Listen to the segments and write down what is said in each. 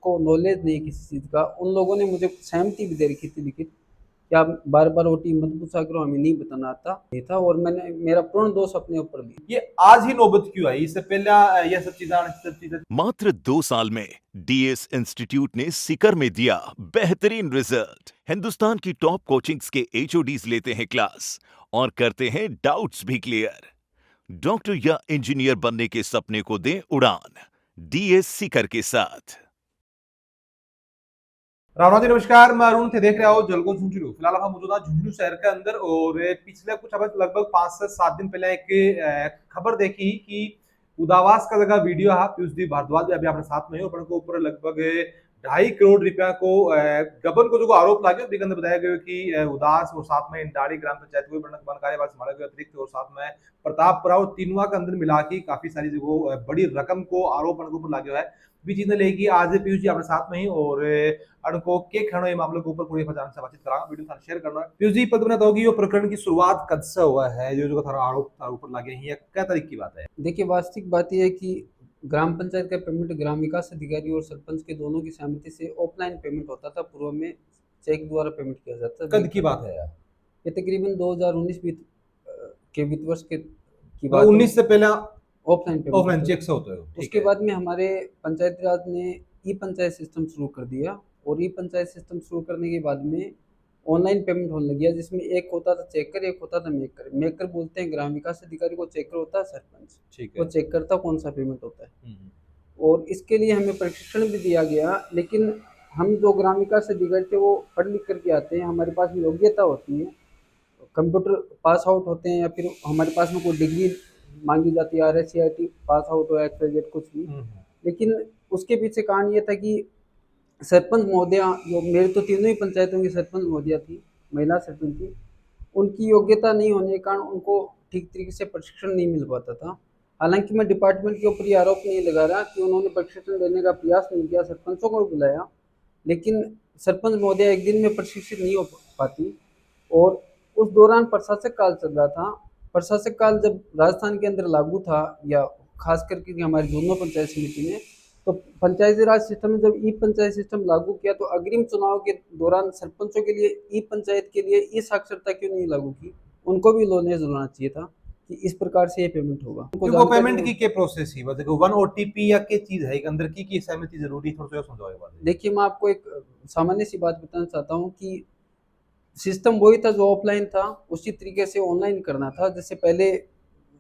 जिसको नॉलेज नहीं किसी चीज़ का, उन लोगों ने मुझे सहमति भी दे रखी थी लिखित कि आप बार-बार ओटीपी मत पूछा करो, हमें नहीं बताना आता ये था, और मैंने मेरा पूर्ण दोष अपने ऊपर लिया। ये आज ही नौबत क्यों आई? इससे पहले यह सब चीजें मात्र 2 साल में डीएस इंस्टीट्यूट ने सीकर में दिया बेहतरीन रिजल्ट। हिंदुस्तान की टॉप कोचिंग्स के एचओडीज लेते हैं क्लास और करते हैं डाउट्स भी क्लियर। डॉक्टर या इंजीनियर बनने के सपने को दें उड़ान डीएस सीकर के साथ। राम जी नमस्कार, मैं अरुण थे, देख रहे हो जलगो झुंझुनू। फिलहाल हम मौजूदा झुंझुनू शहर के अंदर, और पिछले कुछ अब लगभग 5 से 7 दिन पहले एक खबर देखी कि उदावास का जगह वीडियो है। पीयूष भारद्वाज अभी अपने साथ में है, और ऊपर लगभग 2.5 करोड़ रुपया को गबन को जो आरोप लगे अंदर बताया गया कि उदास और साथ में इंडाड़ी ग्राम पंचायत को वन कार्यभार संभाला गया अतिरिक्त, और साथ में प्रतापपुरा और तीनुआ के अंदर मिला के काफी सारी जो बड़ी रकम को आरोप ऊपर लगे है। भी चीज लेगी आज पीयूष जी अपने साथ में ही, और अनको के खड़ो ये मामले के ऊपर पूरी फजान से बातचीत करा वीडियो थाने शेयर करना है। पीयूष जी पता बता होगी, ये प्रकरण की शुरुआत कब से हुआ है? जो थारा आरोप थारा ऊपर लगे हैं, क्या तरीके की बात है? देखिए, वास्तविक बात यह है कि ग्राम पंचायत का पेमेंट ग्राम विकास अधिकारी और सरपंच के दोनों की सहमति से ऑफलाइन पेमेंट होता था। पूर्व में चेक द्वारा पेमेंट किया जाता था। कद की बात है यार? ये तकरीबन 2019 के वित्त वर्ष की बात है। 19 से पहले ऑफलाइन पेमेंट ऑफलाइन चेक से होता है। उसके बाद में हमारे पंचायती राज ने ई पंचायत सिस्टम शुरू कर दिया, और ई पंचायत सिस्टम शुरू करने के बाद में ऑनलाइन पेमेंट होने लग गया, जिसमें एक होता था चेकर, एक होता था मेकर। मेकर बोलते हैं ग्राम विकास अधिकारी को, चेकर होता है सरपंच। ठीक है। वो चेक करता कौन सा पेमेंट होता है। और इसके लिए हमें प्रशिक्षण भी दिया गया, लेकिन हम जो ग्राम विकास अधिकारी थे वो पढ़ लिख करके आते हैं, हमारे पास योग्यता होती है, कंप्यूटर पास आउट होते हैं, या फिर हमारे पास में कोई डिग्री मांगी जाती है, RSCIT पास आउट हो, XYZ कुछ भी। लेकिन उसके पीछे कारण ये था कि सरपंच महोदया, जो मेरे तो तीनों ही पंचायतों की सरपंच महोदया थी, महिला सरपंच थी, उनकी योग्यता नहीं होने के कारण उनको ठीक तरीके से प्रशिक्षण नहीं मिल पाता था। हालांकि मैं डिपार्टमेंट के ऊपर ये आरोप नहीं लगा रहा कि उन्होंने प्रशिक्षण देने का प्रयास नहीं किया, सरपंचों को भी बुलाया, लेकिन सरपंच महोदया एक दिन में प्रशिक्षित नहीं हो पाती। और उस दौरान प्रशासक काल चल रहा था। प्रशासक काल जब राजस्थान के अंदर लागू था, या खास करके हमारी दोनों पंचायत समिति में, तो पंचायती राज सिस्टम में जब ई पंचायत सिस्टम लागू किया, तो अग्रिम चुनाव के दौरान सरपंचों के लिए ई पंचायत के लिए ई साक्षरता क्यों नहीं लागू की? उनको भी नॉलेज होना चाहिए था कि इस प्रकार से ये पेमेंट होगा। वो पेमेंट की क्या प्रोसेस ही देखो, वन ओटीपी या क्या चीज है अंदर की सहमति जरूरी, थोड़ा सा समझाओ बात। देखिए, मैं आपको एक सामान्य सी बात बताना चाहता हूँ कि सिस्टम वही था जो ऑफलाइन था, उसी तरीके से ऑनलाइन करना था। जैसे पहले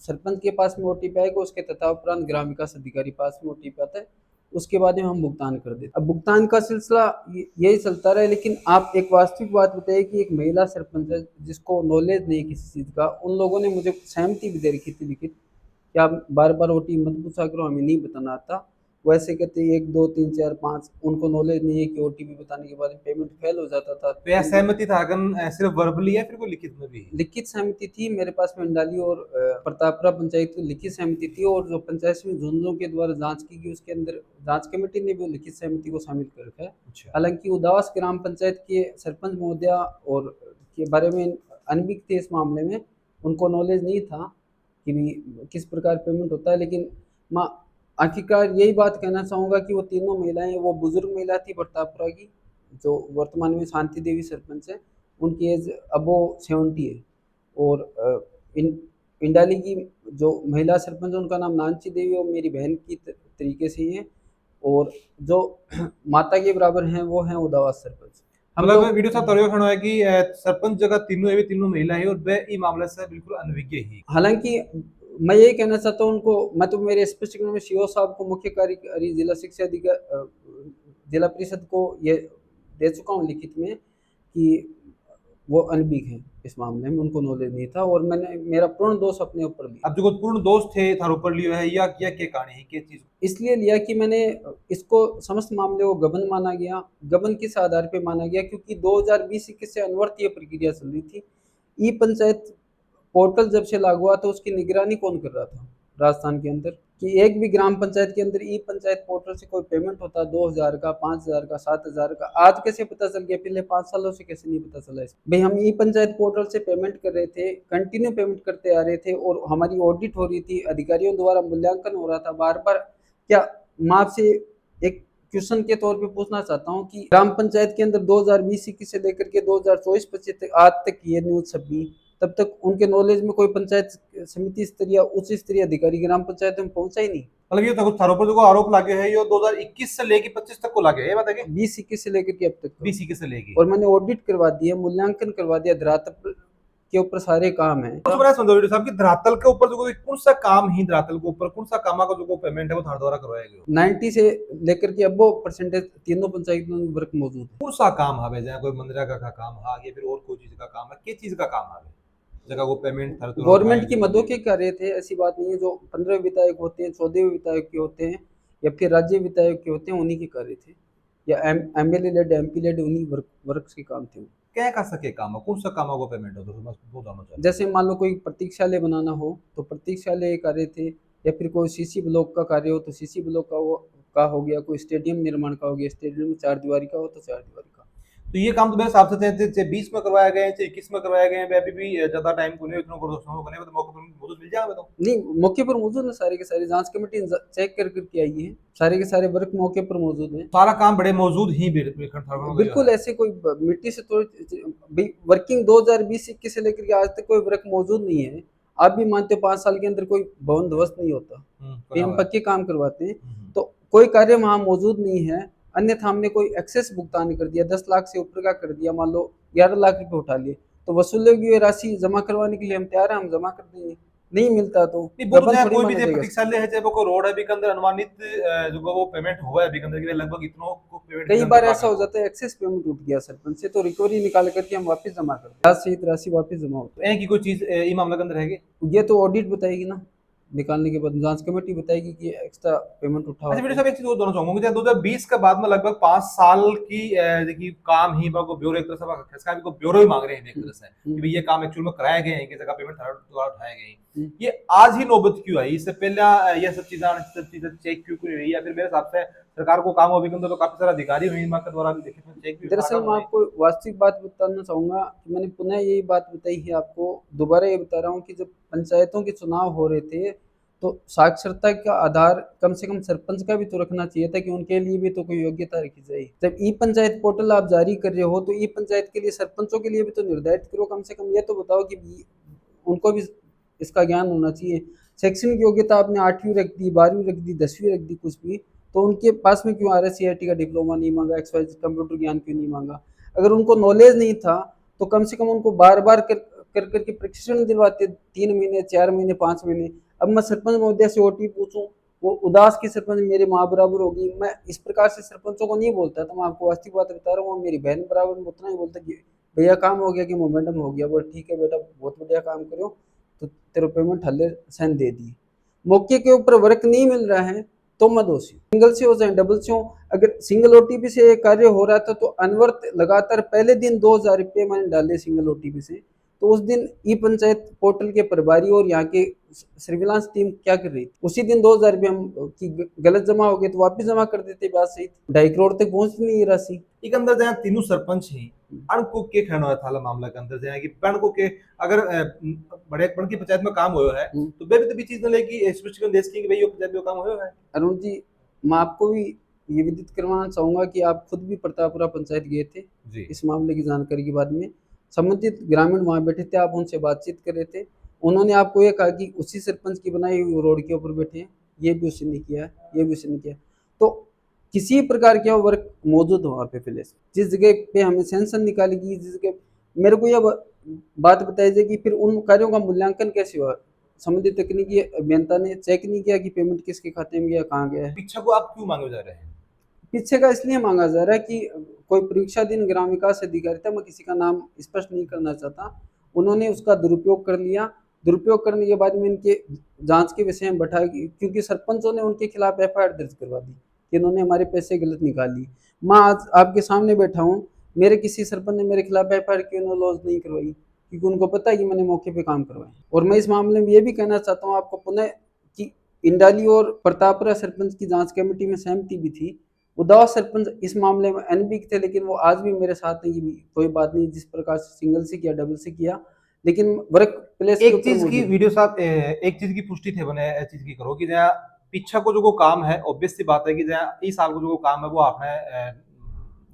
सरपंच के पास में ओटीपी आएगा, उसके तत्परांत ग्राम विकास अधिकारी पास में ओटीपी आता है, उसके बाद में हम भुगतान कर देते। अब भुगतान का सिलसिला यही चलता रहा, लेकिन आप एक वास्तविक बात बताइए कि एक महिला सरपंच है जिसको नॉलेज नहीं किसी चीज़ का, उन लोगों ने मुझे सहमति भी दे रखी थी लिखित कि आप बार-बार ओटीपी मत पूछा करो, हमें नहीं बताना आता। वैसे कहते 1 2 3 4 5, उनको नॉलेज नहीं है कि ओटीपी बताने के बाद पेमेंट फेल हो जाता था। तो यह सहमति था सिर्फ वर्बली है, फिर कोई लिखित में भी? लिखित सहमति थी मेरे पास में। इंडाली और प्रतापपुरा पंचायत की लिखित सहमति थी, और जो पंचायत समिति झुंझुनू के द्वारा जांच की गई, उसके अंदर जांच कमेटी ने भी लिखित सहमति को शामिल कर रखा है। हालांकि उदास ग्राम पंचायत के सरपंच महोदया और के बारे में अनभिज्ञ थे इस मामले में, उनको नॉलेज नहीं था कि भी किस प्रकार पेमेंट होता है। लेकिन मैं आखिरकार यही बात कहना चाहूँगा कि वो तीनों महिलाएं, वो बुजुर्ग महिला थी प्रतापपुरा की, जो वर्तमान में शांति देवी सरपंच है, उनकी एज अबो 70 है। और इंडाली की जो महिला सरपंच, उनका नाम नानची देवी, और मेरी बहन की तरीके से ही है, और जो माता के बराबर हैं वो हैं उदावास सरपंच। हम मतलब लोग वीडियो था तरियो खणो है कि सरपंच जगह तीनों महिला है, और वे ई मामले से बिल्कुल अनभिज्ञ ही। हालांकि मैं ये कहना चाहता हूँ उनको, मैं तो मेरे स्पष्टीकरण में सीओ साहब को, मुख्य कार्यकारी जिला शिक्षा अधिकारी जिला परिषद को ये दे चुका हूँ लिखित में कि वो अनभिज्ञ हैं इस मामले में, उनको नॉलेज नहीं था, और मैंने मेरा पूर्ण दोष अपने ऊपर लिया। अब जो पूर्ण दोष थे थार ऊपर लियो है, या क्या क्या कहानी है, क्या चीज? इसलिए लिया कि मैंने इसको समस्त मामले को गबन माना गया। गबन किस आधार पे माना गया? क्योंकि 2020-21 से अनवरत ये प्रक्रिया चल रही थी। ई पंचायत पोर्टल जब से लागू हुआ, तो उसकी निगरानी कौन कर रहा था राजस्थान के अंदर? कि एक भी ग्राम पंचायत के अंदर ई पंचायत पोर्टल से कोई पेमेंट होता 2000 का, 5000 का, 7000 का, आज कैसे पता चल गया? पिछले 5 सालों से कैसे नहीं पता चला? भाई, हम ई पंचायत पोर्टल से पेमेंट कर रहे थे, कंटिन्यू पेमेंट करते आ रहे थे, और हमारी ऑडिट हो रही थी, अधिकारियों द्वारा मूल्यांकन हो रहा था बार बार। क्या मैं आपसे एक क्वेश्चन के तौर पे पूछना चाहता हूँ कि ग्राम पंचायत के अंदर 2020-21 से लेकर के 2024-25 तक आज तक ये न्यूज छपी, तब तक उनके नॉलेज में कोई पंचायत समिति स्तरीय उच्च स्तरीय अधिकारी ग्राम पंचायत में पहुंचा ही नहीं। मतलब ये तो थारों पर जो आरोप लागे है ये 2021 से लेके 25 तक को लागे है, ये बताइए। 20-21 से लेकर के अब तक 20-21 से लेके, और मैंने ऑडिट करवा दिया, मूल्यांकन करवा दिया, धरातल के ऊपर सारे काम है। कुछ बड़ा समझो वीडियो साहब कि धरातल के ऊपर जो कौन सा काम ही धरातल के ऊपर कौन सा कामा का जो पेमेंट है वो थार द्वारा करवाया गया 90 से लेकर के अब परसेंटेज तीनों पंचायतों में वर्क मौजूद है। कौन सा काम है जहाँ कोई मनरेगा का काम है या फिर और कोई चीज का काम है, किस चीज का काम है जगह वो पेमेंट गवर्नमेंट की मदों के कार्य थे, ऐसी बात नहीं है। जो 15 विधायक होते हैं, 14 विधायक के होते हैं या फिर राज्य विधायक के होते हैं, उन्हीं के कार्य थे, या एमएलए लेड एमपी लेड उन्हीं वर्क के काम थे। क्या कर सके काम कौन सा काम को पेमेंट हो तो मैं वो जानना चाहता हूं। जैसे मान लो कोई प्रतीक्षालय बनाना हो तो प्रतीक्षालय कार्य थे, या फिर कोई सीसी ब्लॉक का कार्य हो तो सीसी ब्लॉक का हो गया, कोई स्टेडियम निर्माण का हो गया, स्टेडियम 4 दीवारी का हो तो 4 दीवारी का। तो ये काम तो मेरे हिसाब से चाहे 20 में करवाया गया है चाहे 21 में करवाया गया है, अभी भी ज्यादा टाइम को नहीं इतना कर दोस्तों बने तो मौके पर मौजूद मिल जाएगा तो नहीं, मौके पर मौजूद है, सारे के सारे जांच कमेटी चेक करके आई है, सारे के सारे वर्क मौके पर मौजूद है, सारा काम बड़े मौजूद ही बिल्कुल। ऐसे कोई मिट्टी से तो वर्किंग 2020-21 से लेकर के आज तक कोई वर्क मौजूद नहीं है। आप भी मानते हो 5 साल के अंदर कोई भवन ध्वस्त नहीं होता, हम पक्के काम करवाते हैं, तो कोई कार्य वहाँ मौजूद नहीं है। अन्यथा हमने कोई एक्सेस भुगतान कर दिया, 10 लाख से ऊपर का कर दिया, मान लो 11 लाख रुपए उठा लिए, तो वसूलेगी हुई राशि जमा करवाने के लिए हम तैयार हैं, हम जमा कर देंगे। नहीं मिलता तो कोई भी प्रतीक्षालय है चाहे वो कोई रोड है भी के अंदर अनुमानित जो वो पेमेंट हुआ है भी के अंदर के लिए लगभग इतना को पेमेंट कई बार ऐसा हो जाता है एक्सेस पेमेंट उठ गया सरपंच से, तो रिकवरी निकाल करके हम वापस जमा करते हैं, सहित राशि वापस जमा होती है। कोई चीज ये मामला के अंदर है ये तो ऑडिट बताएगी ना, निकालने के बाद जांच कमेटी बताएगी कि एक्स्ट्रा पेमेंट उठा। अच्छा बेटा साहब एक चीज और दोनों चाहूंगा कि 2020 के बाद में लगभग 5 साल की काम ही को ब्यूरो एक तरह से खसका को ब्यूरो ही मांग रहे हैं एक तरह से कि भाई ये काम एक्चुअल में कराए गए हैं कि जगह पेमेंट द्वारा उठाए गए हैं, ये आज ही नौबत क्यों आई? इससे पहले ये सब चीजें चेक क्यों नहीं रही, या फिर मेरे हिसाब से सरकार को काम अभी तो काफी सारा अधिकारी हुई के द्वारा भी देखे चेक। दरअसल मैं आपको वास्तविक बात बताना चाहूंगा कि मैंने पुनः यही बात बताई है आपको, दोबारा ये बता रहा हूँ कि जब पंचायतों के चुनाव हो रहे थे तो साक्षरता का आधार कम से कम सरपंच का भी तो रखना चाहिए था कि उनके लिए भी तो कोई योग्यता रखी जाए। जब ई पंचायत पोर्टल आप जारी कर रहे हो तो ई पंचायत के लिए सरपंचों के लिए भी तो निर्धारित करो, कम से कम ये तो बताओ कि उनको भी इसका ज्ञान होना चाहिए। शैक्षणिक योग्यता आपने 8वीं रख दी, 12वीं रख दी, 10वीं रख दी, कुछ भी, तो उनके पास में क्यों RSCIT का डिप्लोमा नहीं मांगा, XYZ कंप्यूटर ज्ञान क्यों नहीं मांगा? अगर उनको नॉलेज नहीं था तो कम से कम उनको बार बार कर करके प्रशिक्षण दिलवाते, 3 महीने, 4 महीने, 5 महीने। अब मैं सरपंच महोदय से OT पूछूं, वो उदास की सरपंच मेरे माँ बराबर होगी, मैं इस प्रकार से सरपंचों को नहीं बोलता था। मैं आपको वास्तविक बात बता रहा हूँ, मेरी बहन बराबर में उतना ही बोलता कि भैया काम हो गया कि मोमेंटम हो गया, बोल ठीक है बेटा बहुत बढ़िया काम करो, तो तेरे पेमेंट हल्ले साइन दे दी। मौके के ऊपर वर्क नहीं मिल रहा है तो मैं दोषी, सिंगल से हो चाहे डबल से हो। अगर सिंगल OTP से कार्य हो रहा था तो अनवर्त लगातार पहले दिन 2000 रुपये मैंने डाले सिंगल OTP से, तो उस दिन ई पंचायत पोर्टल के प्रभारी और यहाँ के सर्विलांस टीम क्या कर रही थी? उसी दिन 2000 रुपये हम की गलत जमा हो गए तो वापस जमा कर देते ब्याज सहित, 2.5 करोड़ तक पहुंच नहीं ये राशि। एक अंदर जहाँ तीनों सरपंच हैं अणको के कहना था मामला के अंदर जहाँ की पण को के अगर बड़े पण की पंचायत में काम हुआ है तो बे भी चीज न लेगी स्पष्ट देश की भाई ये पंचायत में काम हुआ है। अरुण जी, मैं आपको भी ये विदित करवाना चाहूंगा कि आप खुद भी प्रतापपुरा पंचायत गए थे जी। इस मामले की जानकारी के बाद में संबंधित ग्रामीण वहाँ बैठे थे, आप उनसे बातचीत कर रहे थे, उन्होंने आपको ये कहा कि उसी सरपंच की बनाई हुई रोड के ऊपर बैठे हैं, ये भी उसने नहीं किया, ये भी उसने नहीं किया। तो किसी प्रकार का वर्क मौजूद हो वहाँ पे पहले से, जिस जगह पे हमें सेंसन निकालेगी, जिस जगह मेरे को यह बात बताई जाए कि फिर उन कार्यों का मूल्यांकन कैसे हुआ? संबंधित तकनीकी अभियंता ने चेक नहीं किया कि पेमेंट किसके खाते में गया, कहाँ गया है। पीछे को आप क्यों मांगे जा रहे हैं? पीछे का इसलिए मांगा जा रहा है कि कोई परीक्षाधीन ग्राम विकास अधिकारी था, मैं किसी का नाम स्पष्ट नहीं करना चाहता, उन्होंने उसका दुरुपयोग कर लिया। दुरुपयोग करने के बाद में इनके जांच के विषय में बैठा, क्योंकि सरपंचों ने उनके खिलाफ FIR दर्ज करवा दी कि इन्होंने हमारे पैसे गलत निकाल लिए। मैं आज आपके सामने बैठा हूँ, मेरे किसी सरपंच ने मेरे खिलाफ FIR क्यों लॉन्च नहीं करवाई? क्योंकि उनको पता है कि मैंने मौके पे काम करवाए। और मैं इस मामले में ये भी कहना चाहता हूँ आपको पुनः कि इंडाली और प्रतापपुरा सरपंच की जांच कमेटी में सहमति भी थी। उदाव सरपंच इस मामले में अनभिज्ञ थे, लेकिन वो आज भी मेरे साथ नहीं कि कोई बात नहीं, जिस प्रकार से सिंगल से किया डबल से किया, लेकिन वर्क प्लेस एक चीज की वीडियो साहब एक चीज की पुष्टि थे बने चीज की करो कि जहाँ पीछा को जो काम है ऑब्वियस सी बात है कि इस साल को जो काम है वो आपने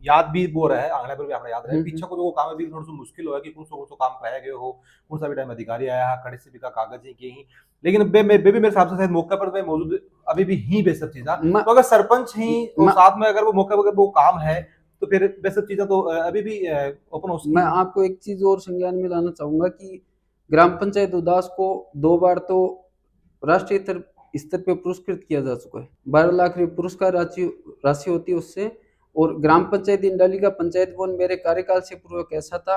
याद भी वो रहा है आंगले पर भी आपने याद रहे पीछा को जो काम है भी थोड़ा सा मुश्किल हो है कि कौन सा काम कराया गया हो कौन सा भी टाइम अधिकारी आया कड़े से भी का कागज ही के ही लेकिन बे भी मेरे हिसाब से शायद मौके पर मैं मौजूद अभी भी ही बे सब चीज़ा तो अगर सरपंच ही और साथ में अगर वो मौके पर वो काम है तो फिर वे सब चीज़ें तो अभी भी ओपन हो सकती मैं आपको एक चीज और संज्ञान में लाना चाहूंगा कि ग्राम पंचायत उदास को 2 बार तो राष्ट्रीय स्तर पे पुरस्कृत किया जा चुका है। 12 लाख रुपए पुरस्कार राशि होती है उससे। और ग्राम पंचायत इंडाली का पंचायत भवन मेरे कार्यकाल से पूर्व कैसा था,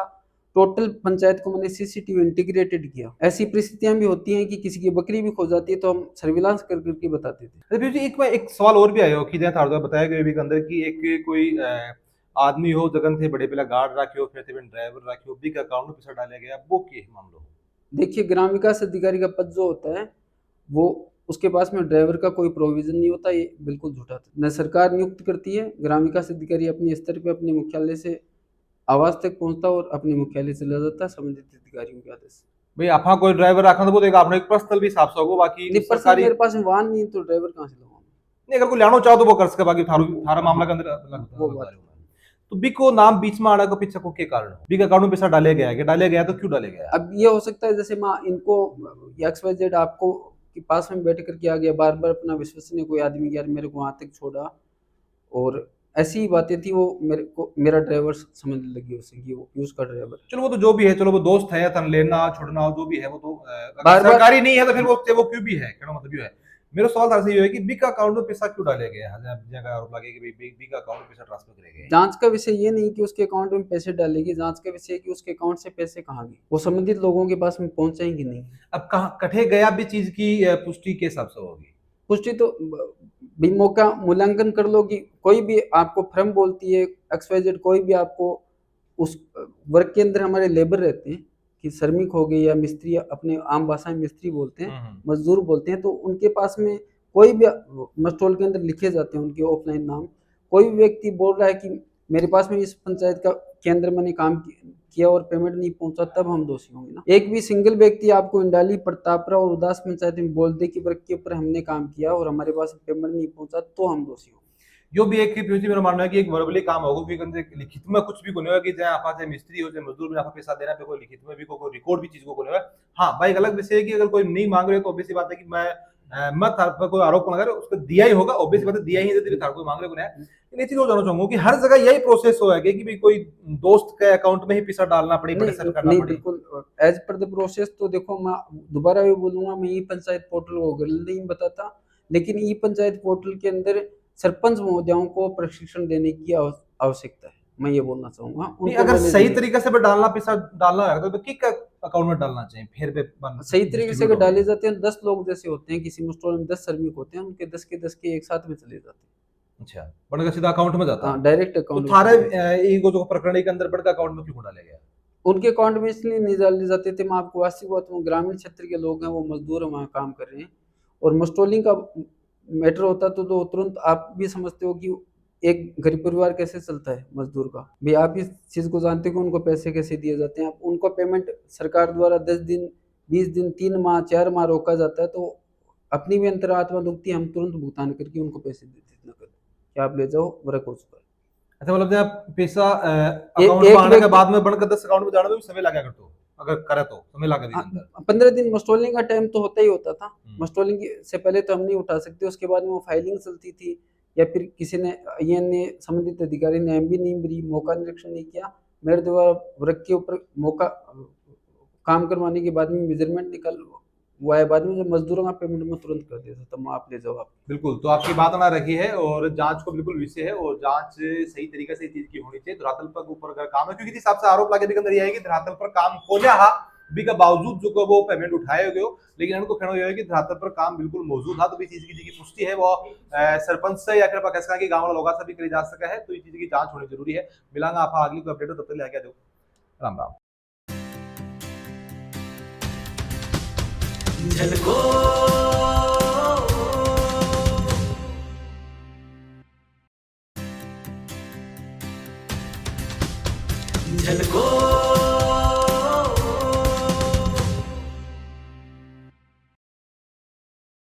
टोटल पंचायत को मैंने सीसीटीवी इंटीग्रेटेड किया। ऐसी परिस्थितियां भी होती हैं कि किसी की बकरी भी खो जाती है तो हम सर्विलांस कर करके बताते थे। अरे जी एक सवाल और भी आया हो कि जैसे बताया गया भी के अंदर कि एक कोई आदमी हो जगन थे बड़े पहला गार्ड रखियो फिर थे ड्राइवर रखियो भी का अकाउंट में पैसा डाला गया वो के मामला हो। देखिए ग्राम विकास अधिकारी का पद जो होता है वो उसके पास में ड्राइवर का कोई प्रोविजन नहीं होता, ये बिल्कुल झूठा था। न सरकार नियुक्त करती है, ग्राम विकास अधिकारी अपने स्तर पे अपने मुख्यालय से आवास तक पहुंचता और अपने मुख्यालय से ले जाता संबंधित अधिकारियों के आदेश से। भाई आपका कोई ड्राइवर रखा तो वो देखा आपने एक पर्सनल भी हिसाब से होगा बाकी नहीं सरकारी मेरे पास वाहन नहीं तो ड्राइवर कहां से लूंगा नहीं अगर कोई लानो चाहो तो वो कर सके बाकी थारा मामला के अंदर वो बात तो बी को नाम बीच में आने का पीछे को क्या कारण बी का अकाउंट में पैसा डाले गया है डाले गया तो क्यों डाले गया। अब ये हो सकता है जैसे माँ इनको XYZ आपको के पास में बैठ करके आ गया बार बार अपना विश्वसनीय कोई आदमी यार मेरे को वहां तक छोड़ा और ऐसी ही बातें थी वो मेरे को मेरा ड्राइवर समझने लगी उसे कि वो उसका ड्राइवर। चलो वो तो जो भी है चलो वो दोस्त है तन लेना छोड़ना जो भी है वो तो सरकारी नहीं है तो फिर वो क्यों भी है कहना मतलब ये है। मेरा सवाल था ये है कि बी का अकाउंट में पैसा क्यों डाले गए जगह आरोप लगे कि बी का अकाउंट में पैसा ट्रांसफर करे गए। जांच का विषय ये नहीं कि उसके अकाउंट में पैसे डालेगी, जांच का विषय कि उसके अकाउंट से पैसे कहाँ गए, वो संबंधित लोगों के पास में पहुंचाएंगे नहीं। अब कहाँ कटे गया भी चीज की पुष्टि के हिसाब से होगी। पुष्टि तो भी मौका मूल्यांकन कर लो कि कोई भी आपको फर्म बोलती है XYZ कोई भी आपको उस वर्क के अंदर हमारे लेबर रहते हैं कि श्रमिक हो गए या मिस्त्री अपने आम भाषा में मिस्त्री बोलते हैं मजदूर बोलते हैं तो उनके पास में कोई भी मस्टोल के अंदर लिखे जाते हैं उनके ऑफलाइन नाम। कोई भी व्यक्ति बोल रहा है कि मेरे पास में इस पंचायत का केंद्र मैंने काम किया और पेमेंट नहीं पहुंचा तब हम दोषी होंगे ना। एक भी सिंगल व्यक्ति आपको इंडाली प्रतापरा और उदास पंचायत में बोल दे कि वर्क के ऊपर हमने काम किया और हमारे पास पेमेंट नहीं पहुंचा तो हम दोषी होंगे। जो भी एक मेरा मानना है कि एक वर्बली काम होगा कि लिखित में कुछ भी कोने कि चाहे आप चाहे मिस्त्री हो चाहे मजदूर में आप पैसा देना पे कोई लिखित में भी कोई रिकॉर्ड भी चीज को कोने। हाँ भाई एक अलग विषय है कि अगर कोई नहीं मांग रहे तो ऑब्वियस बात है कि मैं मत पर कोई आरोप लगा रहे उसको दिया ही होगा ऑब्वियस बात है दिया ही तेरे थार कोई मांग रहे को नहीं। ये चीज हो जाना चाहूंगा कि हर जगह यही प्रोसेस हो है कि भाई कोई दोस्त के अकाउंट में ही पैसा डालना पड़े नहीं बिल्कुल एज पर द प्रोसेस। तो देखो मैं दोबारा भी बोलूंगा मैं ई पंचायत पोर्टल को गलत नहीं बताता लेकिन ई पंचायत पोर्टल के अंदर सरपंच महोदयों को प्रशिक्षण देने की आवश्यकता है, मैं ये बोलना चाहूंगा। अगर सही तरीके से डालना पैसा डालना है तो किक अकाउंट में डालना चाहिए फिर पे सही तरीके से अगर डाले जाते हैं 10 लोग जैसे होते हैं किसी स्टोर में 10 श्रमिक होते हैं उनके 10 के 10 के एक साथ में चले जाते हैं। अच्छा बड़का सीधा अकाउंट में जाता है डायरेक्ट अकाउंट। तो थारे ईगो जो प्रकरण के अंदर बड़का अकाउंट में क्यों डाले गया उनके अकाउंट में इसलिए नहीं डाले जाते थे। मैं आपको वास्तविक बात बताऊं ग्रामीण क्षेत्र के लोग हैं वो मजदूर वहाँ काम कर रहे हैं और मस्टोलिंग का मैटर होता तो तुरंत आप भी समझते हो कि एक गरीब परिवार कैसे चलता है मजदूर का भी आप इस चीज को जानते हो कि उनको पैसे कैसे दिए जाते हैं। आप उनको पेमेंट सरकार द्वारा 10 दिन 20 दिन 3 माह 4 माह रोका जाता है तो अपनी भी अंतरात्मा दुखती है हम तुरंत भुगतान करके उनको पैसे देते इतना कर कि आप ले जाओ वर्क हो चुका है। अच्छा मतलब जब पैसा अकाउंट में आने के बाद में बनकर 10 अकाउंट में जाने में भी समय लगा करते हो अगर करे तो समय लगा 15 दिन मस्टोलिंग का टाइम तो होता ही होता था। मस्टोलिंग से पहले तो हम नहीं उठा सकते उसके बाद में वो फाइलिंग चलती थी या फिर किसी ने ये संबंधित अधिकारी ने एमबी नहीं मिली मौका निरीक्षण नहीं किया मेरे द्वारा वर्क के ऊपर मौका काम करवाने के बाद में मेजरमेंट निकल वो आए बाद में जो मजदूरों का पेमेंट में तुरंत कर देता तब आप ले जाओ आप। बिल्कुल तो आपकी बात ना रखी है और जांच को बिल्कुल विषय है और जांच सही तरीके से चीज की होनी चाहिए धरातल पर ऊपर अगर काम है क्योंकि हिसाब से आरोप लगे भी अंदर ये है कि धरातल पर काम हो जा भी का बावजूद जो वो पेमेंट उठाए गए लेकिन इनको कहना यह है कि धरातल पर काम बिल्कुल मौजूद था तो भी चीज की पुष्टि है वो सरपंच से या फिर पाकिस्तान के गांव वाले लोगों से भी करी जा सका है तो ये चीज की जांच होनी जरूरी है। मिलांगा आप अगली कोई अपडेट हो तब तक लेके आ जाओ। राम राम। झलको